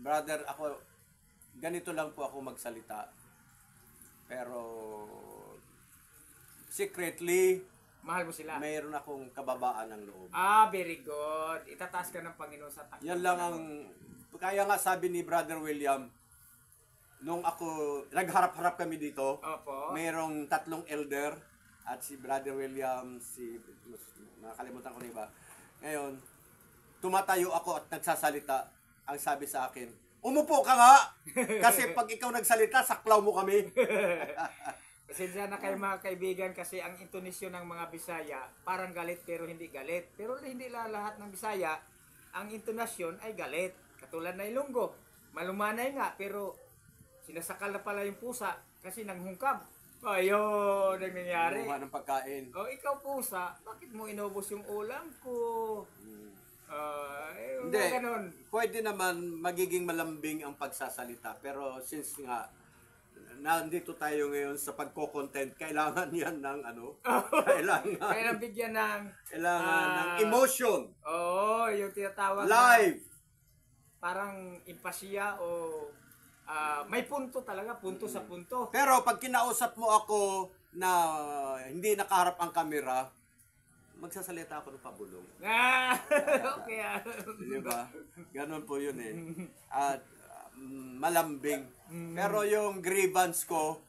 Brother, ako, ganito lang po ako magsalita. Pero, secretly, Mahal mo sila. mayroon akong kababaan ng loob. Very good. Itataas ka ng Panginoon sa takbo. Yan lang ang, kaya nga sabi ni Brother William, nung ako, nagharap-harap kami dito, Opo. mayroong 3 elder, at si Brother William, nakalimutan ko na iba. Ngayon, tumatayo ako at nagsasalita. Ang sabi sa akin, umupo ka nga! Kasi pag ikaw nagsalita, saklaw mo kami. Pasensya na kayo mga kaibigan kasi ang intonisyon ng mga Bisaya parang galit pero hindi galit. Pero hindi lahat ng Bisaya ang intonasyon ay galit. Katulad na Ilonggo. Malumanay nga pero sinasakal na pala yung pusa kasi nanghungkam. Ayun, ang nangyari. Kumuha ng pagkain. O ikaw pusa, bakit mo inubos yung ulam ko? Hindi, Ganun. pwede naman magiging malambing ang pagsasalita. Pero since nga, nandito tayo ngayon sa pagko-content, kailangan yan ng Kaya bigyan ng ng emotion. Oo, yung tinatawag Live. parang impasya o may punto talaga, punto sa punto. Pero pag kinausap mo ako na hindi nakaharap ang kamera, magsasalita ako ng pabulong. Okay. Di ba? Ganon po yun eh. At malambing. Pero yung grievance ko,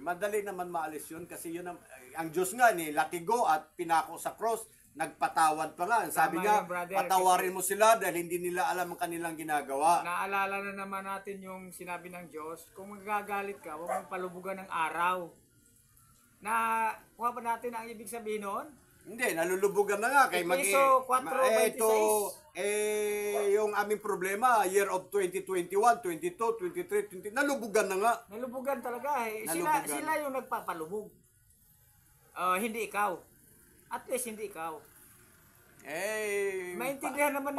madali naman maalis yun kasi yun ang Diyos nga ni latigo at pinako sa cross, nagpatawad pa nga. Sabi Tama niya, yun, brother, patawarin mo sila dahil hindi nila alam ang kanilang ginagawa. Naalala na naman natin yung sinabi ng Diyos, kung magagalit ka, huwag mong palubugan ng araw. Kuha pa natin ang ibig sabihin noon? Hindi, nalulubugan na nga kay Efeso 4:26. Yung aming problema, year of 2021, 22, 23, 20, nalulubugan na nga. Nalubugan talaga eh. Nalubugan. Sila yung nagpapalubog. Hindi ikaw. At least hindi ikaw. Maintindihan naman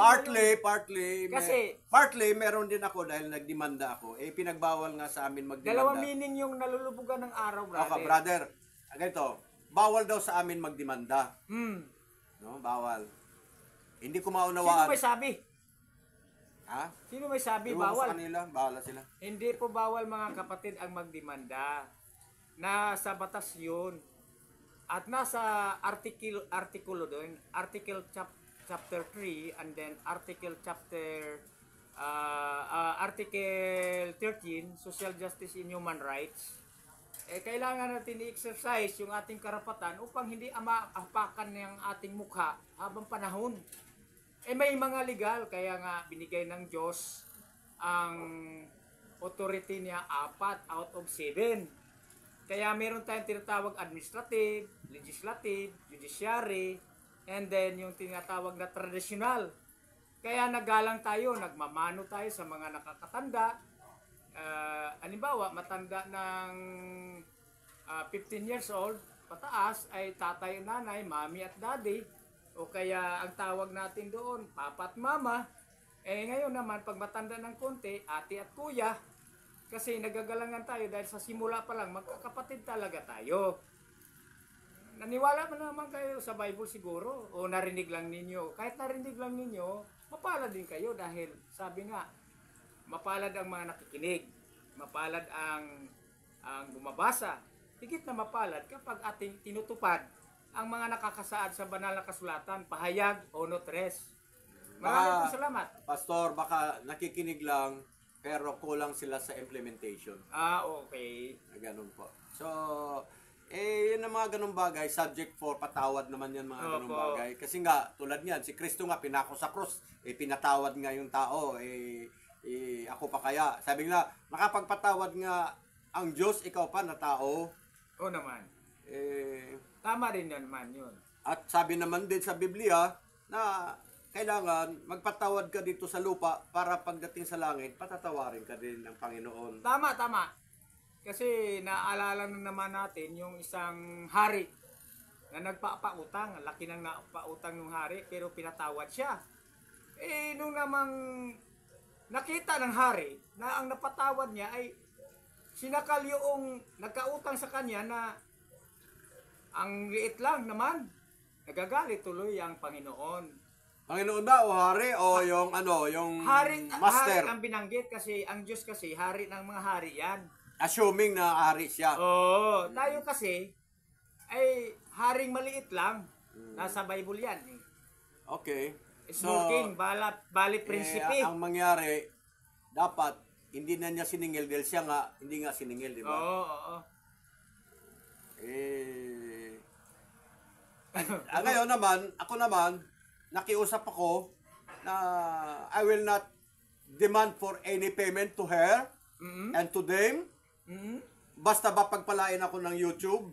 partly meron din ako dahil nagdemanda ako. Pinagbawal nga sa amin magdemanda. Dalawang meaning yung nalulubugan ng araw, brother. Okay, brother. Ganito, bawal daw sa amin magdemanda. No, bawal. Hindi ko maunawaan. Sino may sabi? Ha? Sino may sabi Ewan ko bawal? sa kanila, bahala sila. Hindi po bawal mga kapatid ang magdemanda. Nasa batas yun. At nasa artikulo doon, article chapter 3 and then article 13, Social Justice and Human Rights. Kailangan natin i-exercise yung ating karapatan upang hindi maapakan ng ating mukha habang panahon. May mga legal, kaya nga binigay ng Diyos ang authority niya 4 out of 7. Kaya meron tayong tinatawag administrative, legislative, judiciary, and then yung tinatawag na traditional. Kaya nagalang tayo, nagmamano tayo sa mga nakakatanda. Halimbawa, matanda ng 15 years old, pataas ay tatay, nanay, mami at daddy. O kaya ang tawag natin doon, papa at mama. Ngayon naman, pag matanda ng konti, ate at kuya. Kasi nagagalangan tayo dahil sa simula pa lang, magkakapatid talaga tayo. Naniwala mo naman kayo sa Bible siguro o narinig lang ninyo. Kahit narinig lang ninyo, mapalad din kayo dahil sabi nga, mapalad ang mga nakikinig, mapalad ang bumabasa, higit na mapalad kapag ating tinutupad ang mga nakakasaad sa banal na kasulatan, pahayag o notres. Maraming salamat. Pastor, baka nakikinig lang pero kulang sila sa implementation. Okay. Ganun po. So, yun ang mga ganung bagay, subject for patawad naman yan mga ganung bagay. Kasi nga, tulad niyan, si Kristo nga pinako sa cross, pinatawad nga yung tao, ako pa kaya. Sabi nga, makapagpatawad nga ang Diyos, ikaw pa na tao. Oo naman. Tama rin naman yun. At sabi naman din sa Biblia na kailangan magpatawad ka dito sa lupa para pagdating sa langit, patatawarin ka din ng Panginoon. Tama. Kasi naalala na naman natin yung isang hari na nagpapautang. Laki ng napautang ng hari pero pinatawad siya. Nung namang nakita ng hari na ang napatawad niya ay sinakal yung nagkautang sa kanya na ang liit lang naman. Nagagalit tuloy ang Panginoon. Panginoon ba o hari o yung ano, yung Hari master? ang binanggit kasi ang Diyos kasi hari ng mga hari yan. Assuming na hari siya. Oo, tayo kasi ay haring maliit lang. Nasa Bible yan eh. Okay. Small king, bali prinsipe. Ang mangyari, dapat hindi na niya siningil dahil siya nga, hindi nga siningil, di ba? Oo. Ngayon naman, ako naman, nakiusap ako na I will not demand for any payment to her and to them. Basta ba pagpalain ako ng YouTube?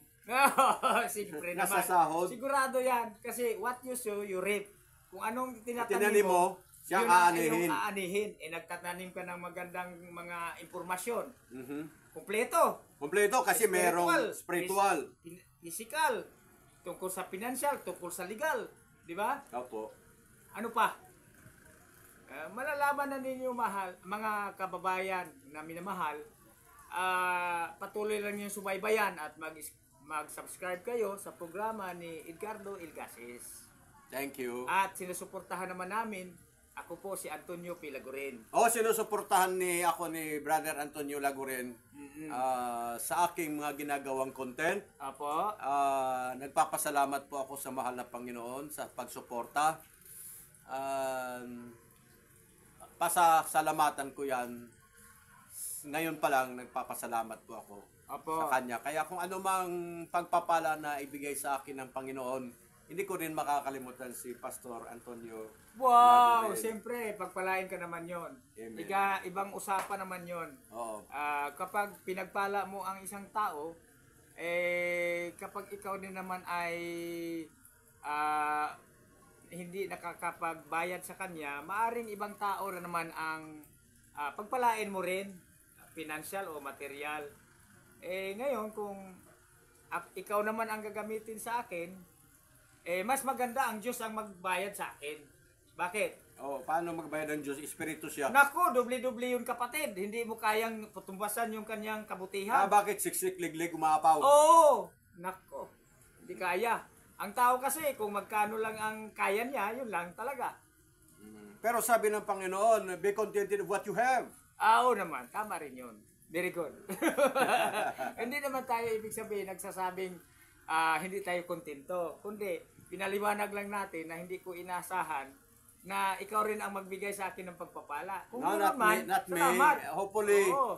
Siyempre naman. Nasasahod. Sigurado yan. Kasi what you sow, you reap. Kung anong Tinanim tinatanim mo, mo, siya yun ang aanihin. iyong aanihin. Nagtatanim ka ng magandang mga impormasyon. Mhm. Kompleto. Kompleto kasi merong spiritual. Physical. Tungkol sa financial, tungkol sa legal. Di ba? Opo. Ano pa? Malalaman na ninyo mahal, mga kababayan na minamahal, patuloy lang yung subaybayan at mag-subscribe kayo sa programa ni Edgardo Ilgasis. Thank you. At sinusuportahan naman namin, ako po si Antonio Pilagorin. Sinusuportahan ako ni Brother Antonio Laguren sa aking mga ginagawang content. Apo. Nagpapasalamat po ako sa mahal na Panginoon sa pagsuporta. Pasasalamatan ko yan. Ngayon pa lang, nagpapasalamat po ako Apo. sa Kanya. Kaya kung ano mang pagpapala na ibigay sa akin ng Panginoon, hindi ko rin makakalimutan si Pastor Antonio. Wow! Laguren. Siyempre, pagpalain ka naman yon. Amen. Ibang usapan naman yon. Oo. Kapag pinagpala mo ang isang tao, kapag ikaw din naman ay hindi nakakapagbayad sa kanya, maaring ibang tao na naman ang pagpalain mo rin, financial o material. Ngayon, kung ikaw naman ang gagamitin sa akin, mas maganda ang Diyos ang magbayad sa akin. Bakit? Paano magbayad ng Diyos? Espiritu siya. Nako, doble-doble yun kapatid. Hindi mo kayang putumbasan yung kanyang kabutihan. Bakit siksik, liglig, umaapaw? Oo! Nako, hindi kaya. Ang tao kasi, kung magkano lang ang kaya niya, yun lang talaga. Pero sabi ng Panginoon, be contented with what you have. Oo naman, tama rin yun. Very good. Hindi naman tayo ibig sabihin, nagsasabing hindi tayo kontento. Kundi, pinaliwanag lang natin na hindi ko inasahan na ikaw rin ang magbigay sa akin ng pagpapala. Kung No, not not me. salamat.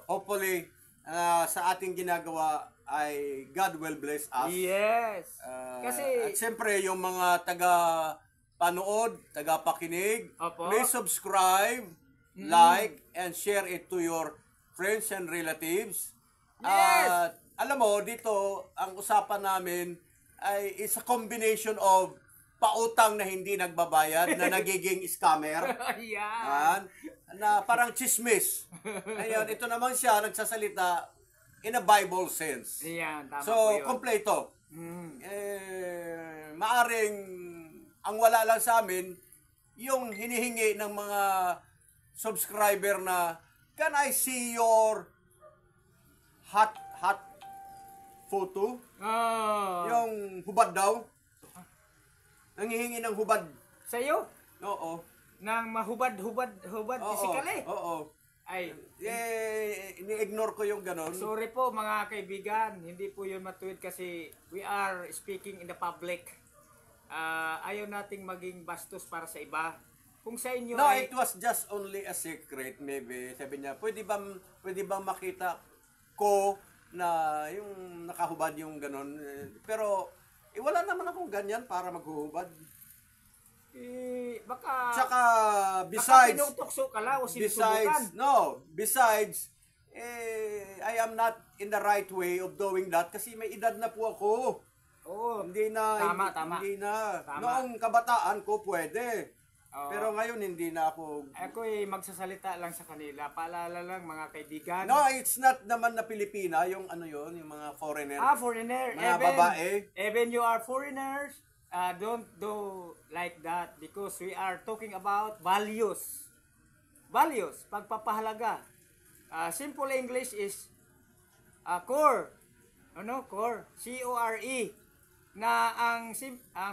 Hopefully, sa ating ginagawa ay God will bless us. Yes. At siyempre, yung mga taga-panood, taga-pakinig, Opo. please subscribe, like, and share it to your friends and relatives. Yes. At alam mo, dito, ang usapan namin ay is a combination of pautang na hindi nagbabayad na nagiging scammer. Yan. Na parang chismis. Ayun, ito naman siya nagsasalita in a Bible sense. Yan, tama So, po yun. kompleto. Mm. Maaring ang wala lang sa amin, yung hinihingi ng mga subscriber na, can I see your hot photo? Oh. Yung hubad daw. Nangihingi ng hubad. Sa iyo? Oo. Nang mahubad physically? Oo. Ay, Ini-ignore ko yung ganon. sorry po mga kaibigan, hindi po yun matuwid kasi we are speaking in the public. Ayaw nating maging bastos para sa iba. Kung sa inyo No, ay... it was just only a secret maybe. Sabi niya, pwede bang makita ko na yung nakahubad yung ganon. Pero wala naman akong ganyan para maghuhubad. Baka... Tsaka baka besides, tinutokso ka lang o sinusubukan. besides, I am not in the right way of doing that kasi may edad na po ako. Oo. Hindi na. Tama. Hindi na. Tama. Noong kabataan ko pwede. Oo. Pero ngayon hindi na ako. Ako magsasalita lang sa kanila. Paalala lang mga kaibigan. No, it's not naman na Pilipina, yung ano yun, yung mga foreigner. Foreigner. Mga babae. Even you are foreigners, don't do like that because we are talking about values. Values, pagpapahalaga. Simple English is core. Core. C-O-R-E. Na ang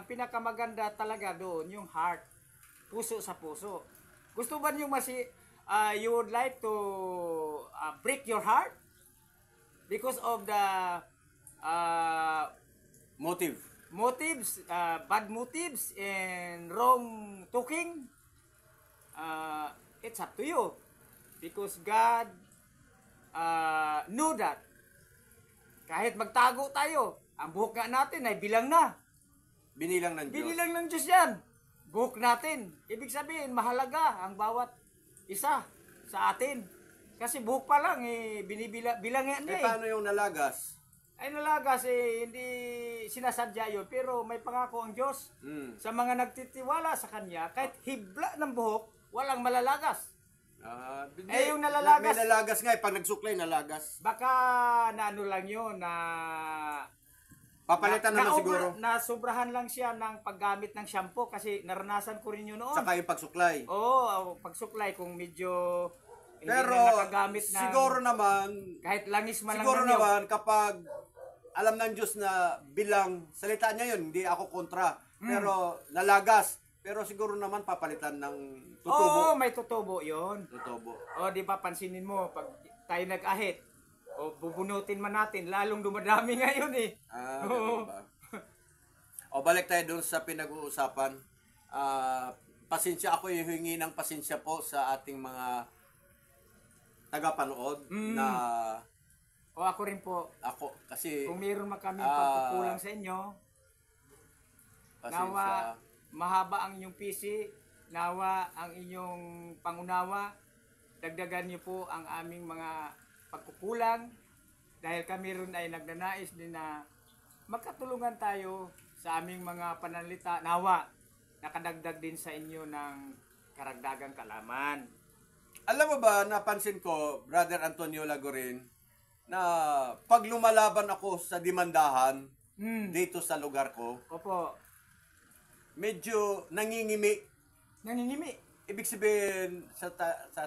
pinakamaganda talaga doon, yung heart. puso sa puso. Gusto ba niyo you would like to break your heart because of the uh, Motive. motives, bad motives and wrong talking? It's up to you because God knew that. Kahit magtago tayo, ang buhok nga natin ay bilang na. Binilang ng Diyos. Binilang ng Diyos yan. Buhok natin. Ibig sabihin, mahalaga ang bawat isa sa atin. Kasi buhok pa lang, bilangin niya Paano yung nalagas? Ay nalagas hindi sinasadya yun. Pero may pangako ang Diyos sa mga nagtitiwala sa Kanya, kahit hibla ng buhok, walang malalagas. Yung nalalagas. May nalagas nga pag nagsuklay, nalagas. Baka naano lang yun na Papalitan naman siguro. Nasobrahan lang siya ng paggamit ng shampoo kasi naranasan ko rin yun noon. Saka yung pagsuklay. Oo, pagsuklay kung medyo hindi Pero na nakagamit ng siguro naman, kahit langis man lang siguro ng naman kapag alam ng Diyos na bilang salita niya yun, hindi ako kontra. Pero nalagas. Pero siguro naman papalitan ng tutubo. Oo, may tutubo yun. Tutubo. O, di ba, pansinin mo, pag tayo nag-ahit, o bubunutin man natin, lalong dumadami ngayon eh. Ganun ba? O, balik tayo doon sa pinag-uusapan. Pasensya, ako hihingi ng pasensya po sa ating mga tagapanood na O, ako rin po. ako, kasi Kung mayroon man kami pagkukulang sa inyo, nawa pasensya. mahaba ang inyong PC, nawa ang inyong pangunawa, dagdagan niyo po ang aming mga pagkukulang dahil kami rin ay nagnanais din na magkatulungan tayo sa aming mga pananalita, nawa nakadagdag din sa inyo ng karagdagang kalaman. Alam mo ba, napansin ko, Brother Antonio Lagorin, na pag lumalaban ako sa dimandahan dito sa lugar ko, Opo, medyo nangingimi. nangingimi. Ibig sabihin sa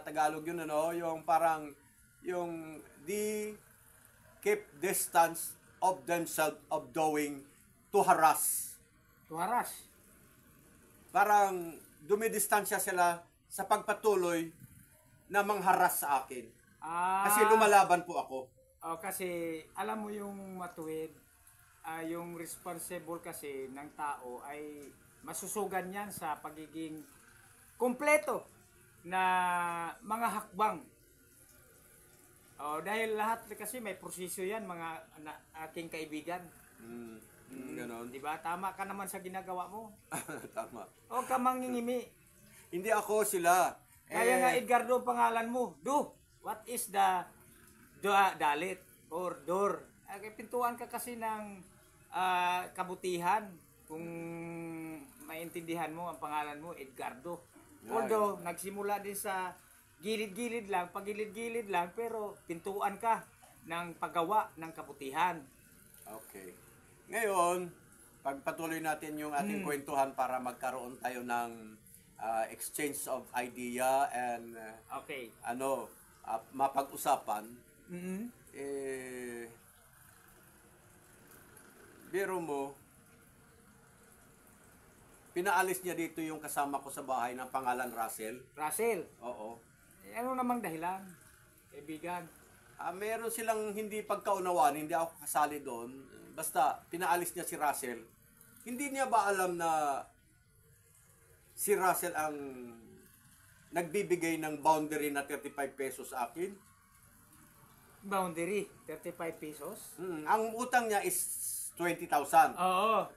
Tagalog yun, ano, yung parang yung they keep distance of themselves of doing to harass. Tuwaras. Parang dumidistansya sila sa pagpatuloy na mangharas sa akin. Kasi lumalaban po ako. Kasi alam mo yung matuwid, yung responsible kasi ng tao ay masusugan yan sa pagiging kumpleto na mga hakbang. Dahil lahat kasi may proseso yan mga aking kaibigan. Ganon. Di ba? Tama ka naman sa ginagawa mo. Tama. Huwag ka mangingimi. Hindi ako sila. Kaya nga Edgardo ang pangalan mo. What is the dalit or door? Pintuan ka kasi ng kabutihan kung maintindihan mo ang pangalan mo, Edgardo. Although, nagsimula din sa gilid-gilid lang, pagilid-gilid lang, pero pintuan ka ng paggawa ng kabutihan. Okay. Ngayon, pagpatuloy natin yung ating kwentuhan para magkaroon tayo ng exchange of idea and Okay. mapag-usapan. Mm-hmm. Biro mo, pinaalis niya dito yung kasama ko sa bahay ng pangalan Russell. Russell, Oo. ano namang dahilan? Kaibigan. Meron silang hindi pagkaunawaan, hindi ako kasali doon. Basta, pinaalis niya si Russell. Hindi niya ba alam na si Russell ang nagbibigay ng boundary na 35 pesos sa akin? Boundary, 35 pesos? Ang utang niya is 20,000. Oo.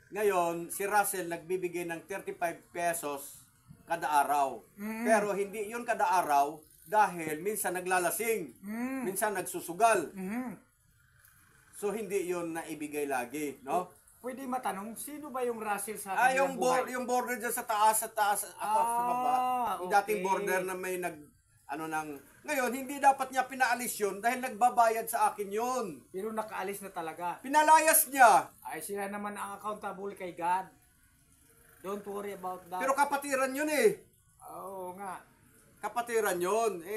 Ngayon, si Russell nagbibigay ng 35 pesos kada araw. Pero hindi yun kada araw dahil minsan naglalasing, minsan nagsusugal. So hindi yun naibigay lagi, no? Pwede matanong, sino ba yung Russell sa kanilang Yung buhay? yung border dyan sa taas, ako sa baba. Yung dating okay. border na may ngayon, hindi dapat niya pinaalis yun dahil nagbabayad sa akin yun. Pero nakaalis na talaga. Pinalayas niya. Ay, sila naman ang accountable kay God. Don't worry about that. Pero kapatiran yun eh. Oo nga. Kapatiran yun.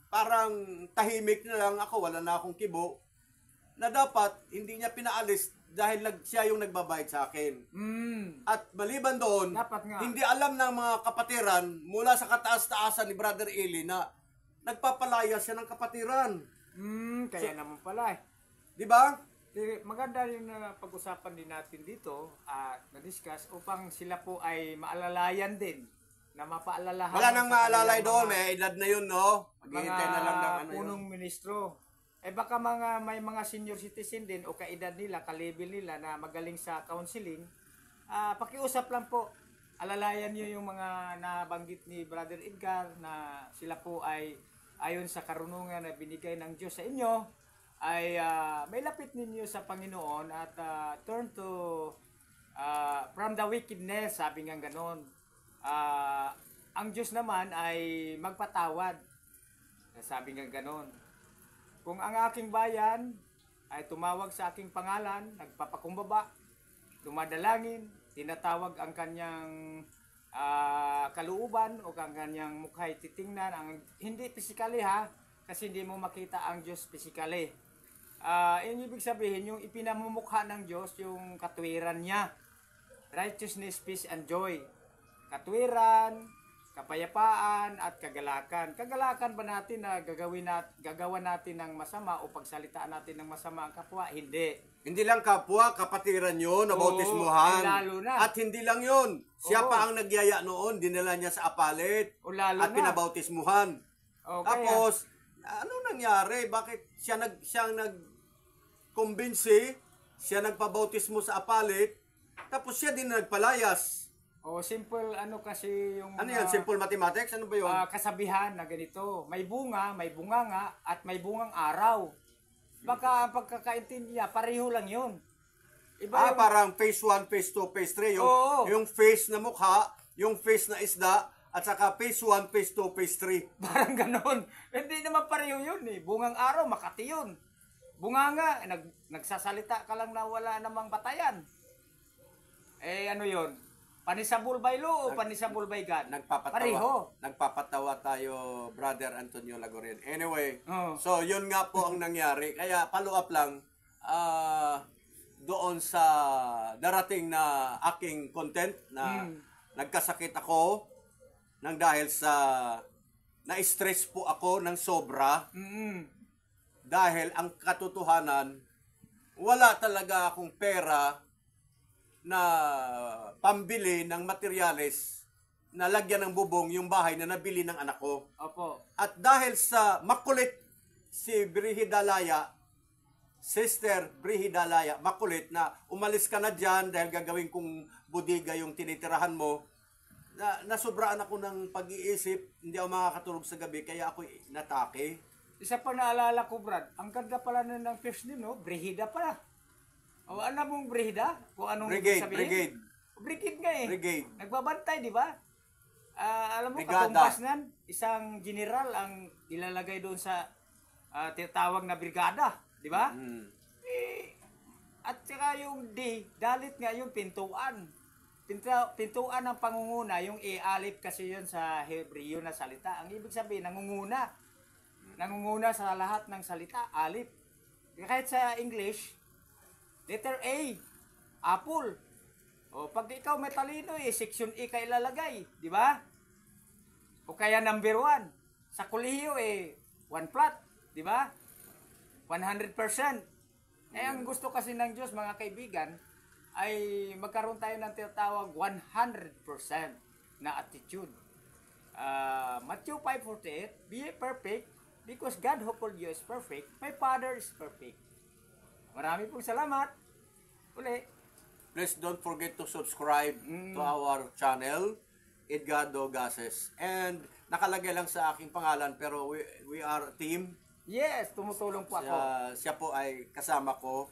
Parang tahimik na lang ako, wala na akong kibo. Na dapat, hindi niya pinaalis dahil siya yung nagbabayad sa akin. Mm. At maliban doon, Dapat nga. hindi alam ng mga kapatiran mula sa kataas-taasan ni Brother Eli na nagpapalaya siya ng kapatiran. Kaya naman pala eh. Di ba? Maganda rin na pag-usapan din natin dito at na-discuss upang sila po ay maalalayan din na mapaalalahan. Wala nang maalalay kanilang doon. mga- May edad na yun, no? Maghihintay na lang ng mga ano yun. punong ministro. Baka may mga senior citizen din o kaedad nila, ka-level nila na magaling sa counseling. Pakiusap lang po. Alalayan niyo yung mga nabanggit ni Brother Edgar na sila po ay ayon sa karunungan na binigay ng Diyos sa inyo ay may lapit ninyo sa Panginoon at turn to from the wickedness, sabi nga ganon. Ang Diyos naman ay magpatawad. Sabi nga ganon. Kung ang aking bayan ay tumawag sa aking pangalan, nagpapakumbaba, dumadalangin, tinatawag ang kanyang kalooban o ang kanyang mukha'y titingnan, ang hindi physically ha, kasi hindi mo makita ang Diyos physically. Yung ibig sabihin, yung ipinamumukha ng Diyos, yung katwiran niya, righteousness, peace, and joy. Katwiran, kapayapaan at kagalakan. Kagalakan ba natin na gagawa natin ng masama o pagsalitaan natin ng masama ang kapwa? Hindi. Hindi lang kapwa, kapatiran yun, Oo, nabautismuhan. lalo na. At hindi lang yun. Siya Oo. pa ang nagyaya noon, dinala niya sa apalit. O lalo At na. pinabautismuhan. Okay, Tapos, ano nangyari? Bakit siyang nag-kumbinsi, siya nagpabautismo sa apalit, tapos siya din nagpalayas. o simple ano kasi yung Ano yan? Simple mathematics? Ano ba yun? kasabihan na ganito. May bunga, may bunganga, at may bungang araw. Baka ang pagkakaintindi niya, pareho lang yun. Iba yung, Parang phase 1, phase 2, phase 3. Oo. Yung phase na mukha, yung phase na isda, at saka phase 1, phase 2, phase 3. parang ganon. Hindi naman pareho yun eh. Bungang araw, Makati yun. Bunganga, nagsasalita ka lang na wala namang batayan. Ano yun? Panisabol by law o panisabol by God? Pareho. Nagpapatawa tayo, Brother Antonio Lagorin. Anyway, Oo. so yun nga po ang nangyari. Kaya follow up lang doon sa darating na aking content na nagkasakit ako nang dahil sa na-stress po ako ng sobra dahil ang katotohanan wala talaga akong pera na pambili ng materyales na lagyan ng bubong yung bahay na nabili ng anak ko. Opo. At dahil sa makulit si Brihidalaya, Sister Brihidalaya, makulit na umalis ka na dyan dahil gagawin kong budiga yung tinitirahan mo, nasubraan ako ng pag-iisip, hindi ako makakatulog sa gabi, kaya ako natake. Isa pa naalala ko, Brad, ang ganda pala ng fish din, no? Brihida pala. O ano mong Brihida? Kung anong Brigade, sabihin? brigade. Brigade nga eh. Brigade. Nagbabantay, di ba? Alam mo, Brigada. katumpas nan, isang general ang ilalagay doon sa tinatawag na brigada, di ba? At saka yung D, dalit nga yung pintuan. Pintuan ng pangunguna, yung alif kasi yun sa Hebreo na salita. Ang ibig sabihin, nangunguna. Nangunguna sa lahat ng salita, alif. Kahit sa English, letter A, apple. O pag ikaw may talino section A ka ilalagay, di ba? O kaya number 1. Sa kolehiyo 1 flat, di ba? 100%. Ang gusto kasi ng Diyos, mga kaibigan, ay magkaroon tayo ng tinatawag 100% na attitude. Matthew 5:48, be perfect because God who called you is perfect, my Father is perfect. Marami pong salamat. Uli. Please don't forget to subscribe to our channel, Edgardo Gases. And nakalagay lang sa aking pangalan pero we are a team. Yes, tumutulong po ako. Siya po ay kasama ko.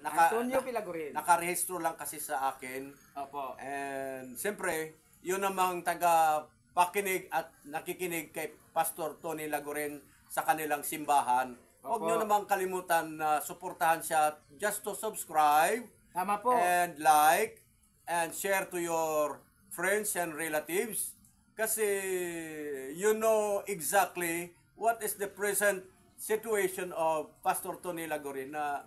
Antonio Pilagorin. Nakarehistro lang kasi sa akin. Opo. And siyempre, yun namang taga-pakinig at nakikinig kay Pastor Tony Lagorin sa kanilang simbahan. Huwag Opo. nyo namang kalimutan na suportahan siya just to subscribe Tama po. and like and share to your friends and relatives kasi you know exactly what is the present situation of Pastor Tony Lagorin na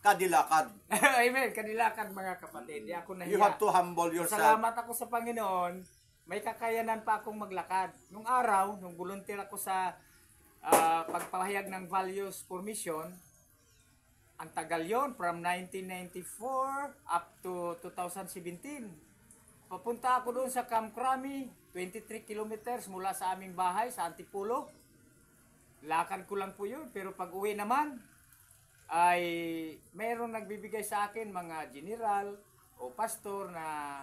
kadilakad. Amen. Kanilakan mga kapatid. Di ako You nahiya. have to humble yourself. Salamat ako sa Panginoon. May kakayanan pa akong maglakad. Nung araw, nung volunteer ako sa pagpahayag ng Values for Mission, ang tagal yon from 1994 up to 2017. Papunta ako doon sa Camp Crami, 23 kilometers mula sa aming bahay sa Antipolo. Lakad ko lang po yun, pero pag uwi naman, ay mayroong nagbibigay sa akin mga general o pastor na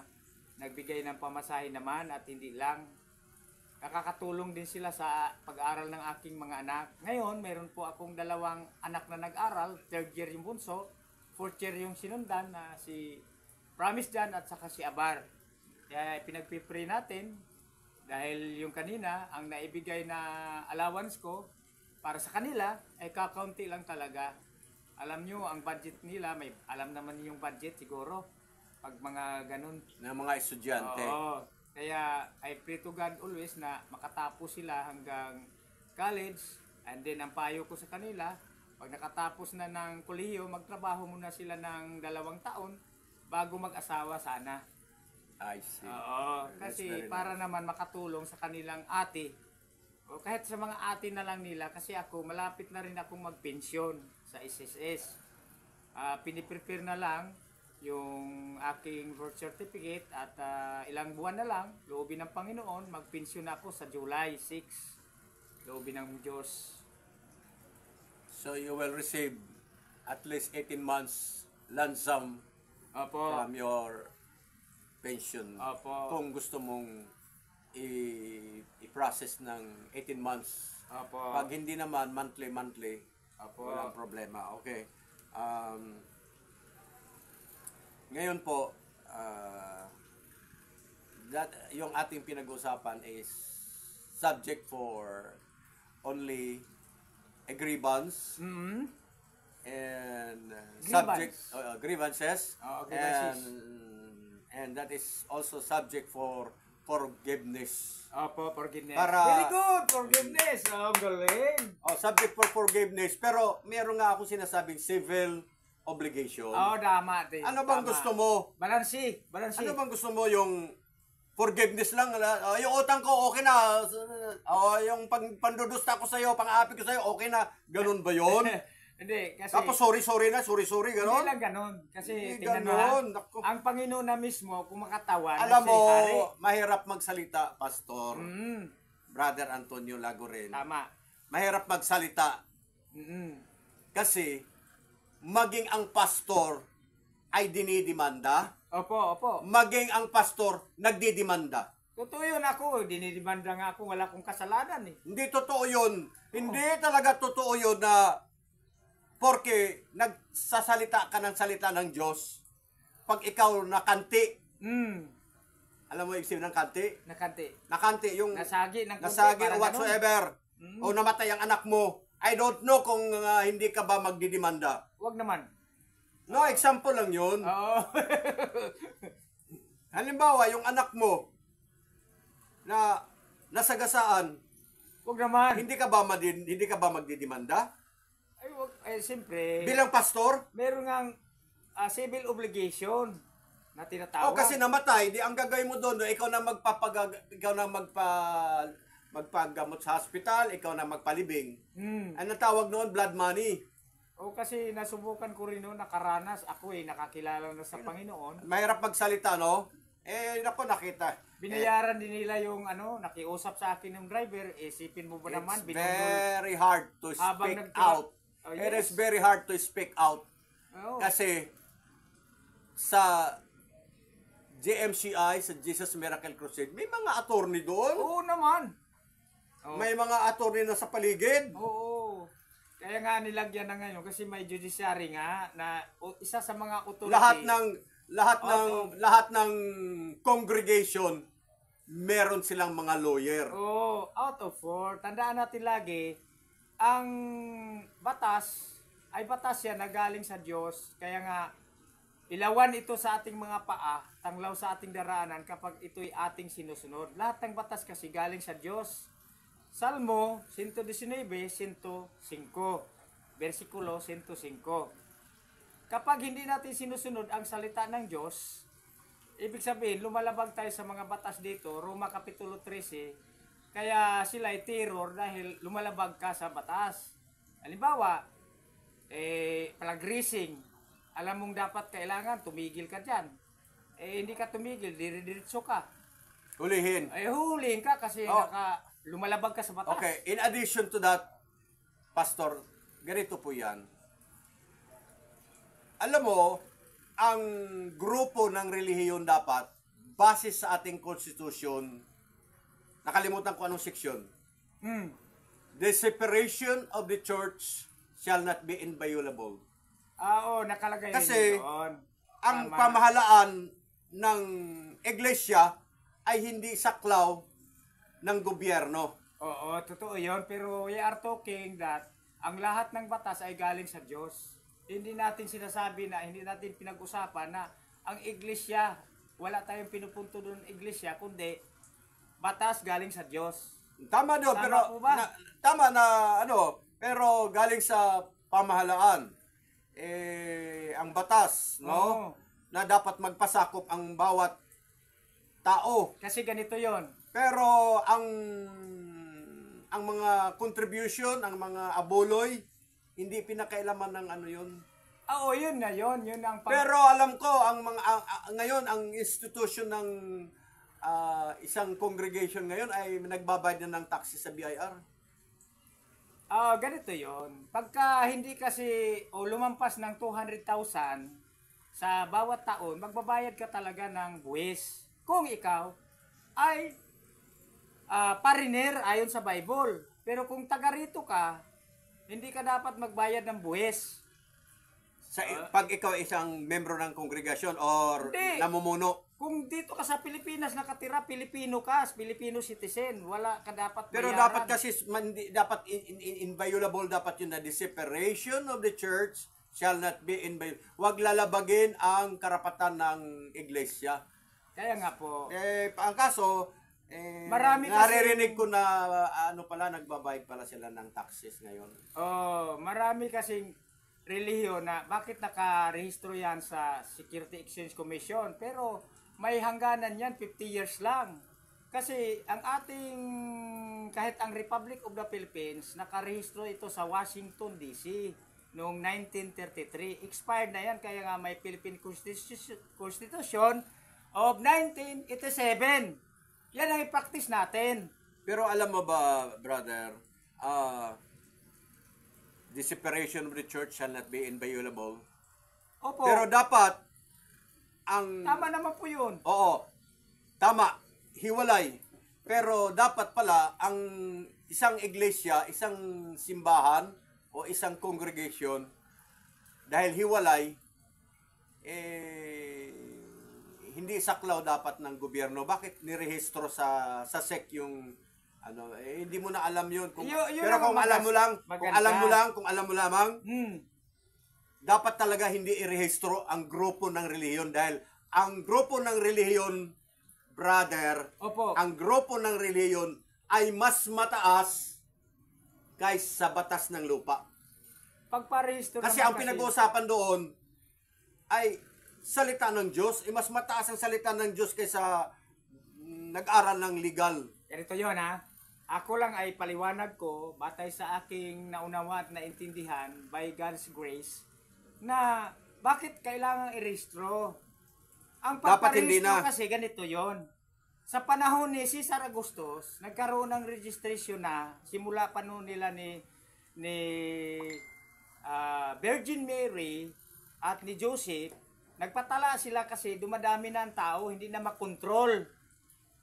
nagbigay ng pamasahe naman at hindi lang. Nakakatulong din sila sa pag-aaral ng aking mga anak. Ngayon, mayroon po akong dalawang anak na nag-aral. Third year yung bunso, fourth year yung sinundan na si Promise Jan at saka si Abar. Kaya pinagpipray natin dahil yung kanina, ang naibigay na allowance ko para sa kanila ay kakaunti lang talaga. Alam nyo, ang budget nila, may alam naman yung budget siguro. Pag mga ganun. Ng mga estudyante. Oo. Kaya I pray to God always na makatapos sila hanggang college. And then ang payo ko sa kanila, pag nakatapos na ng kolehiyo, magtrabaho muna sila ng 2 taon bago mag-asawa sana. I see. Oo. That's Kasi very para naman makatulong sa kanilang ate. O kahit sa mga ate na lang nila. Kasi ako, malapit na rin akong magpensyon sa SSS. Piniprepare na lang yung aking birth certificate at ilang buwan na lang, loobin ng Panginoon, magpensyon ako sa July 6. Loobin ng Diyos. So you will receive at least 18 months lump sum Opo. from your pension. Opo. Kung gusto mong i-process ng 18 months. Opo. Pag hindi naman, monthly, Opo. walang problema. Okay. Ngayon po, yung ating pinag-usapan is subject for only a grievance Mm-hmm. and Grievance. subject grievances Grievances. and that is also subject for forgiveness. Opo, forgiveness. Para- Very good, forgiveness. Oh, galing. Subject for forgiveness, pero meron nga ako sinasabing civil obligation. Oh, tama din. Ano bang Tama. gusto mo? Balansi. Ano bang gusto mo, yung forgiveness lang? Yung utang ko, okay na. Yung pandudusta ko sa'yo, pang-aapi ko sa'yo, okay na. Ganun ba yun? Hindi, kasi... Tapos sorry na, sorry, Hindi ganun? lang ganun. Kasi Hindi tingnan mo ganun. ha, Naku. ang Panginoon na mismo, kung makatawan, Alam mo, hari. mahirap magsalita, Pastor. Mm, Brother Antonio Lagoren. tama. Mahirap magsalita Mm, kasi maging ang pastor ay dinidimanda, opo, opo. maging ang pastor nagdidimanda. Totoo yun ako. Dinidimanda nga ako. Wala akong kasalanan eh. Hindi totoo yun. Hindi talaga totoo yun na porque nagsasalita ka ng salita ng Diyos, pag ikaw nakanti, Mm, alam mo yung ibig ng kanti? nakanti. Nakanti, yung Nasagi ng konti. nasagi parang o whatsoever, Mm. o namatay ang anak mo, I don't know kung hindi ka ba magdidimanda. ganun. Wag naman. No, example lang yun. Oo. Halimbawa, yung anak mo na nasagasaan, Wag naman. hindi ka ba magdidimanda? Ay, wag. Eh, siyempre. Bilang pastor? Meron ngang civil obligation na tinatawag. O kasi namatay, di ang gagawin mo doon, ikaw na magpagamot sa hospital, ikaw na magpalibing. Mm. Ano tawag noon? Blood money. O kasi nasubukan ko rin noon, nakaranas ako nakakilala na sa Panginoon. Mahirap magsalita, no? Naku, nakita. Binayaran din nila yung nakiusap sa akin ng driver, isipin mo ba naman, It's very hard to Habang speak nagtra- out. Oh, It yes. is very hard to speak out. Oo. Kasi sa JMCI, sa Jesus Miracle Crusade, may mga attorney doon. Oo naman. Oo. May mga attorney na sa paligid. Oo. Kaya nga nilagyan na ngayon kasi may judiciary nga na isa sa mga authority. Lahat ng congregation meron silang mga lawyer. Oo, out of 4. Tandaan natin lagi, ang batas ay batas yan na galing sa Diyos. Kaya nga, ilawan ito sa ating mga paa, tanglaw sa ating daraanan kapag ito'y ating sinusunod. Lahat ng batas kasi galing sa Diyos. Salmo 119, 105, versikulo 105. kapag hindi natin sinusunod ang salita ng Diyos, ibig sabihin, lumalabag tayo sa mga batas dito, Roma Kapitulo 13, kaya sila ay terror dahil lumalabag ka sa batas. Halimbawa, flag racing, alam mong dapat kailangan, tumigil ka dyan. Hindi ka tumigil, diretso ka. Hulihin. Hulihin ka kasi lumalabag ka sa batas. Okay, in addition to that, Pastor, ganito po yan. Alam mo, ang grupo ng relihiyon dapat, base sa ating constitution, nakalimutan ko anong section. The separation of the church shall not be inviolable. Oo, nakalagay Kasi, rin doon. ang pamahalaan ng iglesia ay hindi saklaw ng gobyerno. Oo, totoo yun. Pero we are talking that ang lahat ng batas ay galing sa Diyos. Hindi natin sinasabi na, hindi natin pinag-usapan na ang iglesia, wala tayong pinupunto doon iglesia, kundi batas galing sa Diyos. Tama doon, Tama pero po ba? tama na pero galing sa pamahalaan ang batas, no? Oo. Na dapat magpasakop ang bawat tao. Kasi ganito yon. Pero ang mga contribution, ang mga aboloy, hindi pinakailaman ng ano yun. Oo, yun na yun. Yun ang Pero alam ko, ngayon, ang institution ng isang congregation ngayon ay nagbabayad na ng taxes sa BIR. ganito yon. Pagka hindi kasi lumampas ng 200,000 sa bawat taon, magbabayad ka talaga ng buwis. Kung ikaw ay pariner ayon sa Bible. Pero kung taga rito ka, hindi ka dapat magbayad ng buwis. Pag ikaw isang membro ng kongregasyon or Hindi. namumuno. Kung dito ka sa Pilipinas nakatira, Pilipino ka, Filipino citizen, wala ka dapat bayaran. Pero dapat kasi dapat inviolable dapat yun na the separation of the church shall not be inviolable. Huwag lalabagin ang karapatan ng iglesia. Kaya nga po. Ang kaso, Marami kasi- naririnig ko na nagbabayad pala sila ng taxes ngayon. Marami kasing relihiyon na bakit nakarehistro yan sa Security Exchange Commission, pero may hangganan yan 50 years lang. Kasi ang ating, kahit ang Republic of the Philippines, nakarehistro ito sa Washington DC noong 1933. Expired na yan, kaya nga may Philippine Constitution of 1987. Yan ang i-practice natin. Pero alam mo ba, brother, the separation of the church shall not be inviolable. Opo, Pero dapat, ang... tama naman po yun. Oo, tama, hiwalay. Pero dapat pala, ang isang iglesia, isang simbahan, o isang congregation, dahil hiwalay, hindi saklaw dapat ng gobyerno. Bakit nirehistro sa SEC yung hindi mo na alam yun. Pero kung alam mo lang, kung alam mo lamang, dapat talaga hindi irehistro ang grupo ng relihiyon dahil ang grupo ng relihiyon, brother, Opo. ang grupo ng relihiyon ay mas mataas kaysa sa batas ng lupa. Pagparehistro Kasi naman ang pinag-uusapan doon ay salita ng Diyos. Mas mataas ang salita ng Diyos kaysa nag-aral ng legal. Ganito yun ha. Ako lang ay paliwanag ko, batay sa aking naunawa at naintindihan by God's grace, na bakit kailangan i-rehistro. Ang Dapat hindi pagparehistro na. kasi ganito yon. Sa panahon ni Cesar Augustus, nagkaroon ng registration na simula pa noon nila ni Virgin Mary at ni Joseph. Nagpatala sila kasi dumadami na ang tao, hindi na makontrol.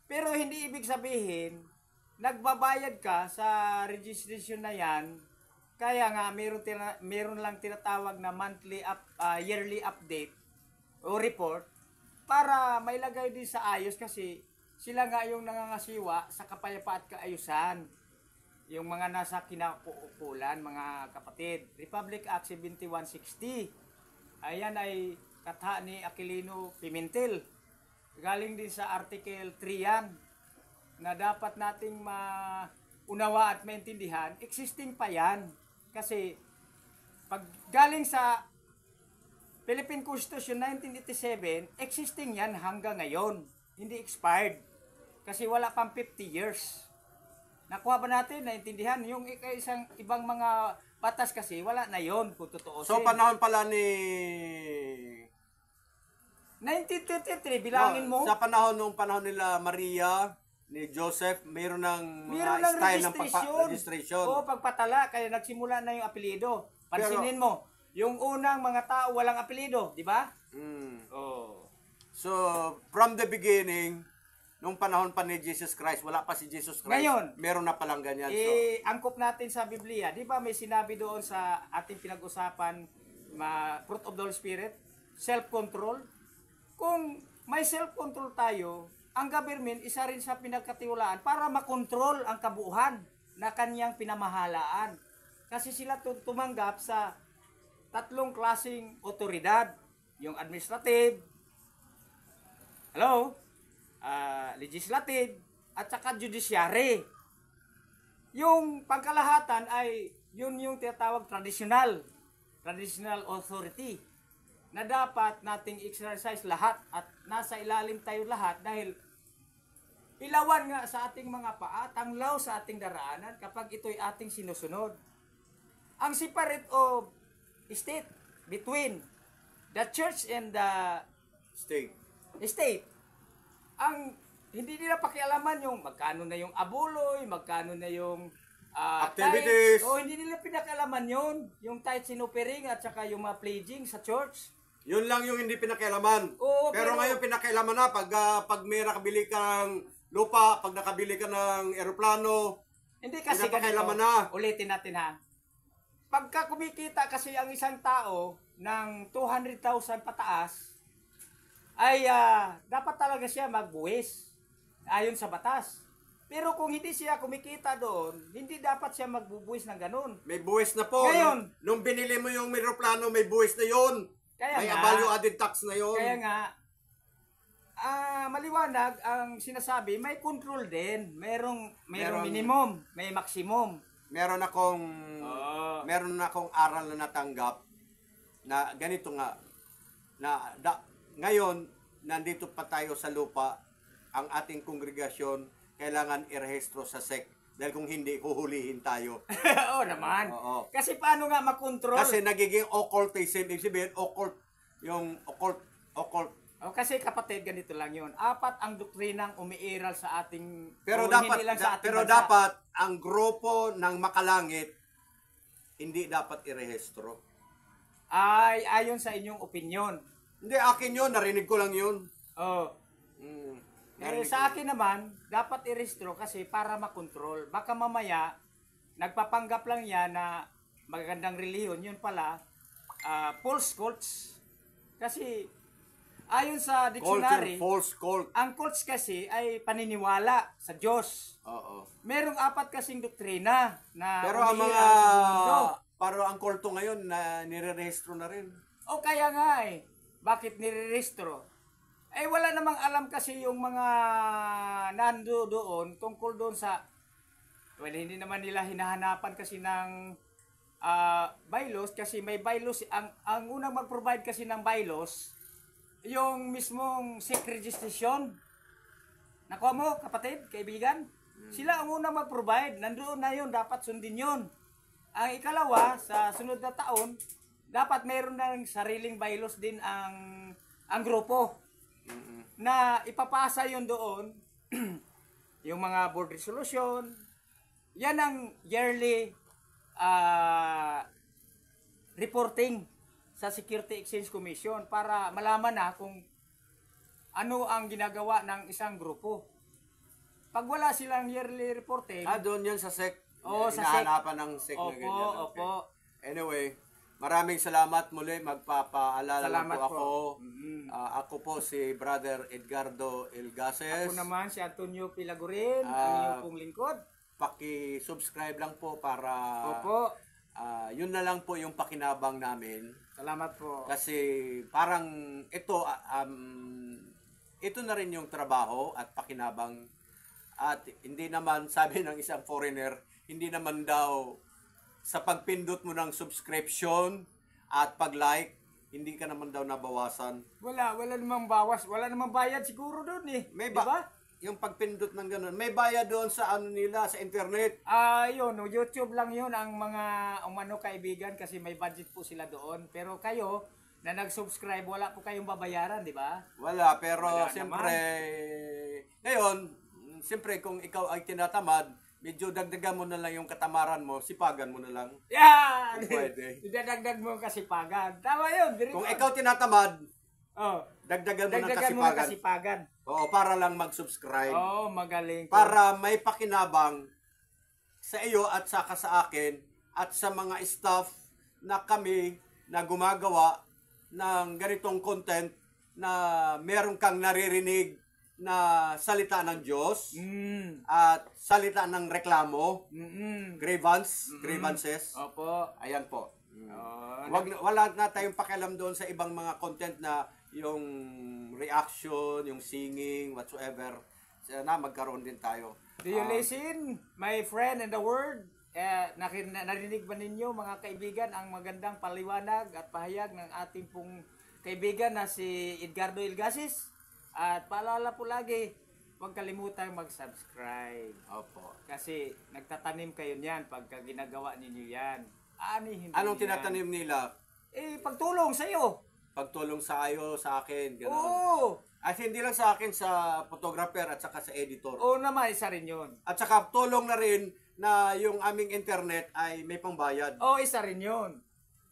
Pero hindi ibig sabihin, nagbabayad ka sa registration na yan, kaya nga meron lang tinatawag na yearly update o report para mailagay din sa ayos kasi sila nga yung nangangasiwa sa kapayapaan at kaayusan. Yung mga nasa kinauukulan, mga kapatid. Republic Act 7160. Ayan ay katha ni Aquilino Pimentel. Galing din sa Article 3 yan na dapat nating maunawa at maintindihan. Existing pa yan. Kasi pag galing sa Philippine Constitution 1987, existing yan hanggang ngayon. Hindi expired. Kasi wala pang 50 years. Nakuha ba natin? Naintindihan? Yung isang ibang mga batas kasi, wala na yon kung totoo. So, panahon pala ni... 1933, bilangin mo. Sa panahon nila Maria, ni Joseph, mayroon ng Meron mga ng style ng registration. registration. Oo, pagpatala, kaya nagsimula na yung apelido. Pansinin mo, yung unang mga tao walang apelido, di ba? Oh. So, from the beginning, nung panahon pa ni Jesus Christ, wala pa si Jesus Christ. Ngayon, meron na palang ganyan. Angkop natin sa Biblia. Di ba may sinabi doon sa ating pinag-usapan, fruit of the Holy Spirit, self-control. Kung may self-control tayo, ang government isa rin sa pinagkatiwalaan para makontrol ang kabuuan na kanyang pinamahalaan. Kasi sila tumanggap sa tatlong klaseng otoridad. Yung administrative, legislative, at saka judiciary. Yung pangkalahatan ay yun yung tinatawag traditional authority na dapat nating exercise lahat at nasa ilalim tayo lahat dahil ilawan nga sa ating mga paa, tanglaw sa ating daraanan kapag ito'y ating sinusunod. Ang separate of state between the church and the state. Ang hindi nila pakialaman yung magkano na yung abuloy, magkano na yung activities. O hindi nila pinakialaman yun. Yung tithes and offering at saka yung mga pledging sa church. Yun lang yung hindi pinakialaman. Oo, pero ngayon pinakialaman na pag may nakabili kang lupa, pag nakabili ka ng eroplano, hindi kasi pinakialaman ganito. Ulitin natin ha. Pagka kumikita kasi ang isang tao ng 200,000 pataas, ay dapat talaga siya magbuwis ayon sa batas. Pero kung hindi siya kumikita doon, hindi dapat siya magbubuwis ng ganun. May buwis na po. Ngayon, nung binili mo yung eroplano, may buwis na yun. Kaya May nga, value added tax na yun. Kaya nga, maliwanag ang sinasabi, may control din. Merong minimum, may maximum. Meron akong aral na natanggap na ganito nga ngayon nandito pa tayo sa lupa, ang ating kongregasyon kailangan irehistro sa SEC dahil kung hindi huhulihin tayo. Oo naman. Oo. Kasi paano nga makontrol? Kasi nagiging occultism, ibig sabihin occult. Kasi kapatid, ganito lang yun. 4 ang doktrinang umiiral sa ating pero bansa. dapat ang grupo ng makalangit hindi dapat irehistro. Ay ayon sa inyong opinion. Hindi, akin yun, narinig ko lang yun. Oh. Sa akin naman, dapat irehistro kasi para makontrol. Baka mamaya nagpapanggap lang yan na magandang reliyon, yun pala false cults. Kasi ayon sa dictionary, false cult. ang cults kasi ay paniniwala sa Diyos. Oo. Merong 4 kasing doktrina na Pero ang mga umiiral sa mundo. ang kulto ngayon na nirerehistro na rin. O kaya nga bakit nirerehistro? Wala namang alam kasi yung mga nando doon tungkol doon sa hindi naman nila hinahanapan kasi ng bylaws kasi may bylaws ang unang mag-provide kasi ng bylaws yung mismong SEC registration. Nakuha mo, kapatid, kaibigan? Sila ang unang mag-provide. Nandoon na yun, dapat sundin yun. Ang ikalawa, sa sunod na taon, dapat mayroon ng sariling bylaws din ang grupo. Na ipapasa yun doon, yung mga board resolution, yan ang yearly reporting sa Security Exchange Commission para malaman na kung ano ang ginagawa ng isang grupo. Pag wala silang yearly reporting... doon yan sa SEC. Oo, sa SEC. Hinahanapan ng SEC na ganyan. Okay. Opo. Anyway, maraming salamat muli. Magpapaalala lang po ako. Ako po si Brother Edgardo Ilgases. Ako naman si Antonio Pilagurin, ang iyong pong lingkod. Paki-subscribe lang po para... Opo. Yun na lang po yung pakinabang namin. Salamat po. Kasi parang ito na rin yung trabaho at pakinabang. At hindi naman, sabi ng isang foreigner, hindi naman daw sa pagpindot mo ng subscription at pag-like, hindi ka naman daw nabawasan. Wala namang bawas, wala namang bayad siguro doon eh. May Di ba? Yung pagpindot ng ganun, may bayad doon sa ano nila, sa internet. Yun, no, YouTube lang yun ang mga umano kaibigan kasi may budget po sila doon. Pero kayo, na nag-subscribe, wala po kayong babayaran, di ba? Wala, pero Wala siyempre, ngayon, siyempre kung ikaw ay tinatamad, medyo dagdagan mo na lang yung katamaran mo, sipagan mo na lang. Yan! Kung pwede. Idadagdag mo ang kasipagan. Tama yun. Kung ikaw tinatamad, oh, dagdagan mo ng dagdagan mo ng kasipagan. kasipagan. Oo, para lang mag-subscribe. Oo, magaling. Para may pakinabang sa iyo at saka sa akin at sa mga staff na kami na gumagawa ng ganitong content na meron kang naririnig na salita ng Diyos at salita ng reklamo, grievances. Opo. Ayan po. Oh, Wala na tayong pakialam doon sa ibang mga content na yung reaction, yung singing, whatsoever. Sana magkaroon din tayo. Do you listen, my friend in the world? Narinig ba ninyo mga kaibigan ang magandang paliwanag at pahayag ng ating pong kaibigan na si Edgardo Ilgasis? At paalala po lagi, huwag kalimutang mag-subscribe. Opo. Kasi nagtatanim kayo niyan pagka ginagawa ninyo yan. Hindi Anong yan. tinatanim nila? Pagtulong sa iyo. Pagtulong sa iyo, sa akin, gano'n. Oo. At hindi lang sa akin, sa photographer at saka sa editor. Oo naman, isa rin yun. At saka tulong na rin na yung aming internet ay may pangbayad. Oo, isa rin yun.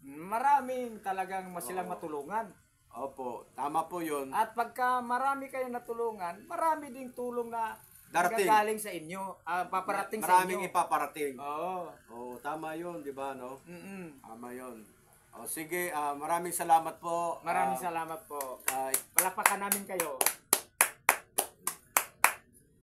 Maraming talagang silang matulungan. Opo, tama po yun. At pagka marami kayong natulungan, marami ding tulong na Darating. gagaling sa inyo, paparating sa inyo. Maraming ipaparating. Oo. Oo, tama yun, di ba, no? Mm-mm. Tama yun. O sige, maraming salamat po. Maraming salamat po. Palakpakan namin kayo.